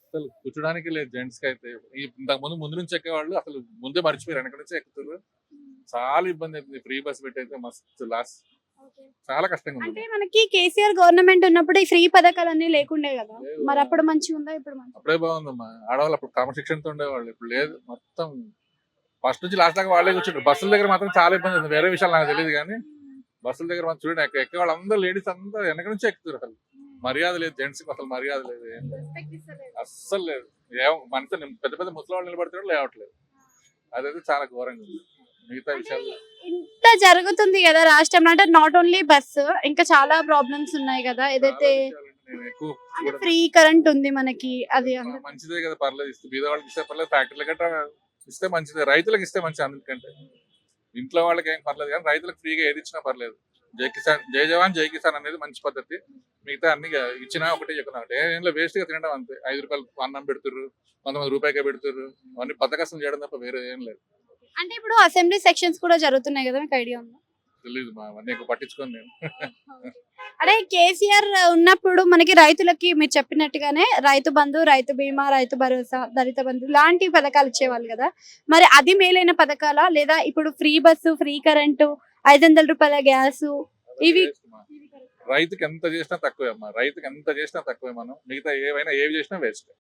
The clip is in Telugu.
అసలు కూర్చోడానికి లేదు జెంట్స్ కి అయితే. ఇంతకు ముందు నుంచి ఎక్కేవాళ్ళు అసలు ముందే మర్చిపోయారు, వెనక నుంచే ఎక్కుతారు. చాలా ఇబ్బంది అవుతుంది ఫ్రీ బస్ పెట్టి అయితే, మస్తు లాస్. ఓకే. చాలా కష్టంగా అంటే ఉంది. మనకి కేసీఆర్ గవర్నమెంట్ ఉన్నప్పుడు ఈ ఫ్రీ పథకాలన్నీ లేకుండే కదా, లేదు. మరి అప్పుడు మంచిగా ఉందా ఇప్పుడు మంచిగా? అప్పుడే బాగుందమ్మా. ఆడవాళ్ళు అప్పుడు క్రమశిక్షణతో ఉండేవాళ్ళు, ఇప్పుడు లేదు. మొత్తం ఫస్ట్ నుంచి లాస్ట్ దాకా వాళ్ళే కూర్చుంటారు. బస్సుల దగ్గర మాత్రం చాలా ఇబ్బంది అవుతుంది. వేరే విషయాలు నాకు తెలియదు కానీ బస్సుల దగ్గర మాత్రం చూడండి, ఎక్కే వాళ్ళు అందరూ లేడీస్ అందరూ వెనక నుంచే ఎక్కుతారు. అసలు మర్యాద లేదు, జెంట్స్ కి అసలు మర్యాద లేదు, ఏం లేదు, రెస్పెక్ట్ ఇస్తలేదు. అస్సలు లేదు. ఏం మనిషి పెద్ద పెద్ద ముసలి వాళ్ళు నిలబడుతున్నాడు, లేవట్లేదు. అదైతే చాలా ఘోరంగా ఉంది. మిగతా అంటే విషయాలు ఇంత జరుగుతుంది కదా రాష్ట్రంలో, అంటే నాట్ ఓన్లీ బస్సు, ఇంకా చాలా ప్రాబ్లమ్స్ ఉన్నాయి కదా, ఏదైతే చాలా విషయాలంటే నేను ఎక్కువ చూడను. ఫ్రీ కరెంట్ ఉంది మనకి, అది మంచిదే కదా, పర్లేదు, ఇస్తే బీద వాళ్ళకి ఇస్తే పర్లేదు, ఫ్యాక్టరీలు గట్రా ఇస్తే మంచిదే, రైతులకు ఇస్తే మంచిది. అందుకంటే ఇంట్లో వాళ్ళకి ఏం పర్లేదు కానీ రైతులకు ఫ్రీగా ఏది ఇచ్చినా పర్లేదు. జై కిసాన్, జై జవాన్ జై కిసాన్ అనేది మంచి పద్ధతి. మిగతా అన్ని ఇచ్చినా ఒకటే చెప్పినా ఒకటే, ఏంలో వేస్ట్ గా తినడం అంతే. 5 రూపాయలు అన్నం పెడుతుర్రు, కొంతమంది రూపాయికే పెడుతుర్రు. అవన్నీ బద్దకసం చేయడం తప్ప వేరే ఏం లేదు. అంటే ఇప్పుడు అసెంబ్లీ సెక్షన్స్ కూడా జరుగుతున్నాయి కదా, మీకు ఐడియా ఉందా? తెలియదు మా, అవన్నీ ఎక్కువ పట్టించుకొని నేను. అదే కేసీఆర్ ఉన్నప్పుడు మనకి రైతులకి మీరు చెప్పినట్టుగానే రైతు బంధు, రైతు బీమా, రైతు భరోసా, దళిత బంధు లాంటి పథకాలు ఇచ్చేవాళ్ళు కదా, మరి అది మేలైన పథకాలా, లేదా ఇప్పుడు ఫ్రీ బస్సు, ఫ్రీ కరెంటు, 500 రూపాయల గ్యాసు, ఇవి Waste మా. రైతుకి ఎంత చేసినా తక్కువే అమ్మా, రైతుకి ఎంత చేసినా తక్కువే. మనం మిగతా ఏవైనా ఏవి చేసినా వేస్ట్.